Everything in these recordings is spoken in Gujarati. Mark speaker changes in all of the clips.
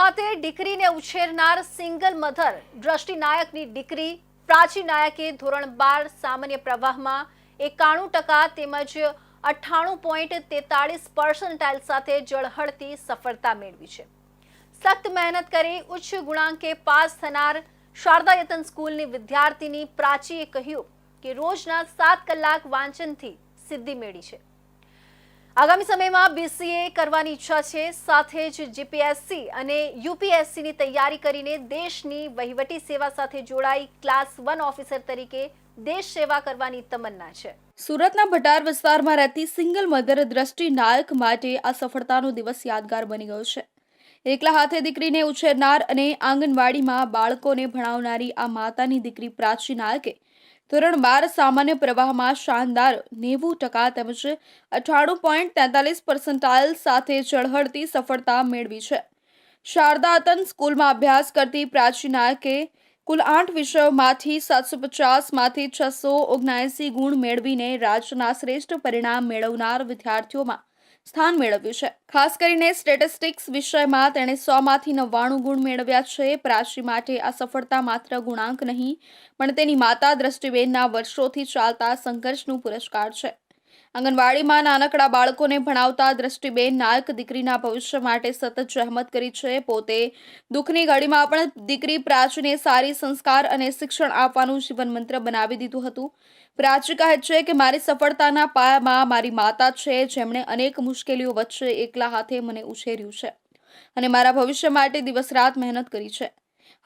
Speaker 1: ખાતે દીકરીને ઉછેરનાર સિંગલ મધર દ્રષ્ટિ નાયકની દીકરી પ્રાચી નાયકે ધોરણ 12 સામાન્ય પ્રવાહમાં 91% તેમજ 98.43% સાથે ઝળહળતી સફળતા મેળવી છે। સખ્ત મહેનત કરી ઉચ્ચ ગુણાંકે પાસ થનાર શારદા યતન સ્કૂલની વિદ્યાર્થીની પ્રાચીએ કહ્યું કે રોજના 7 કલાક વાંચનથી સિદ્ધિ મેળવી છે। આગામી સમયમાં બીસીએ કરવાની ઈચ્છા છે, સાથે જ જીપીએસસી અને યુપીએસસીની તૈયારી કરીને દેશની વહીવટી સેવા સાથે જોડાઈ ક્લાસ 1 ઓફિસર તરીકે દેશ સેવા કરવાની તમન્ના છે।
Speaker 2: સુરતના ભટાર વિસ્તારમાં રહેતી સિંગલ મધર દ્રષ્ટિ નાયક માટે આ સફળતાનો દિવસ યાદગાર બની ગયો છે। એકલા હાથે દીકરીને ઉછેરનાર અને આંગણવાડીમાં બાળકોને ભણાવનારી આ માતાની દીકરી પ્રાચી નાયકે ધોરણ 12 સામાન્ય પ્રવાહમાં શાનદાર 90% તેમજ 98.43% સાથે ઝળહળતી સફળતા મેળવી છે। શારદા યતન સ્કૂલમાં અભ્યાસ કરતી પ્રાચી નાયકે કુલ 8 વિષયોમાંથી 750માંથી 679 ગુણ મેળવીને રાજ્યના શ્રેષ્ઠ પરિણામ મેળવનાર વિદ્યાર્થીઓમાં સ્થાન મેળવ્યું છે। ખાસ કરીને સ્ટેટિસ્ટિક્સ વિષયમાં તેણે 100માંથી 99 ગુણ મેળવ્યા છે। પ્રાચી માટે આ સફળતા માત્ર ગુણાંક નહીં પણ તેની માતા દ્રષ્ટિબેનના વર્ષોથી ચાલતા સંઘર્ષનું પુરસ્કાર છે। આંગણવાડીમાં નાનકડા બાળકોને ભણાવતા દ્રષ્ટિબેન નાયક દીકરીના ભવિષ્ય માટે સતત જહેમત કરી છે। પોતે દુઃખની ઘડીમાં પણ દીકરી પ્રાચીને સારી સંસ્કાર અને શિક્ષણ આપવાનું જીવન મંત્ર બનાવી દીધું હતું। પ્રાચી કહે છે કે મારી સફળતાના પાયામાં મારી માતા છે, જેમણે અનેક મુશ્કેલીઓ વચ્ચે એકલા હાથે મને ઉછેર્યું છે અને મારા ભવિષ્ય માટે દિવસ રાત મહેનત કરી છે।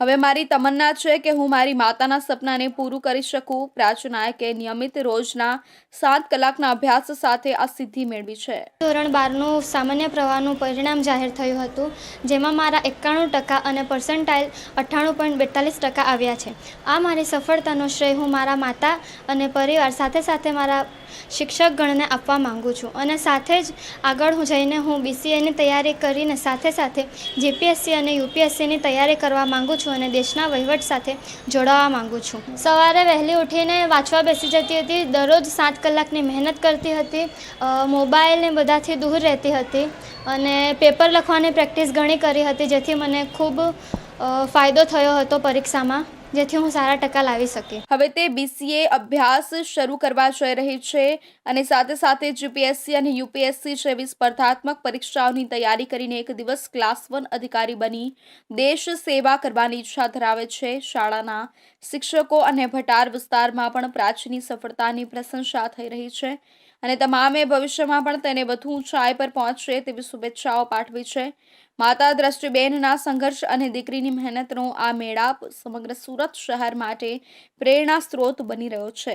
Speaker 2: હવે મારી તમન્ના છે કે હું મારી માતાના સપનાને પૂરું કરી શકું। પ્રાચી નાયકે નિયમિત રોજના 7 કલાકના અભ્યાસ સાથે આ સિદ્ધિ મેળવી છે।
Speaker 3: ધોરણ 12નું સામાન્ય પ્રવાહનું પરિણામ જાહેર થયું હતું, જેમાં મારા 91% અને પર્સન્ટાઇલ 98.42% આવ્યા છે। આ મારી સફળતાનો શ્રેય હું મારા માતા અને પરિવાર સાથે મારા શિક્ષકગણને આપવા માંગુ છું અને સાથે જ આગળ જઈને હું બીસીએની તૈયારી કરીને સાથે જીપીએસસી અને યુપીએસસીની તૈયારી કરવા માંગુ છું અને દેશના વહીવટ સાથે જોડાવા માંગુ છું। સવારે વહેલી ઉઠીને વાંચવા બેસી જતી હતી, દરરોજ 7 કલાકની મહેનત કરતી હતી, મોબાઈલને બધાથી દૂર રહેતી હતી અને પેપર લખવાની પ્રેક્ટિસ ઘણી કરી હતી, જેથી મને ખૂબ ફાયદો થયો હતો પરીક્ષામાં, જેથી હું સારા ટકા લાવી શકી।
Speaker 2: હવે તે બીસીએ અભ્યાસ શરૂ કરવા જઈ રહી છે અને સાથે જીપીએસસી અને યુપીએસસી જેવી સ્પર્ધાત્મક પરીક્ષાઓની તૈયારી કરીને એક દિવસ ક્લાસ 1 અધિકારી બની દેશ સેવા કરવાની ઈચ્છા ધરાવે છે। શાળાના શિક્ષકો અને ભટાર વિસ્તારમાં પણ પ્રાચીની સફળતાની પ્રશંસા થઈ રહી છે અને તમામે ભવિષ્યમાં પણ તેને વધુ ઊંચાઈ પર પહોંચે તેવી શુભેચ્છાઓ પાઠવી છે। માતા દ્રષ્ટિબેનના સંઘર્ષ અને દીકરીની મહેનતનો આ મેળાપ સમગ્ર સુરત શહેર માટે પ્રેરણા સ્ત્રોત બની રહ્યો છે।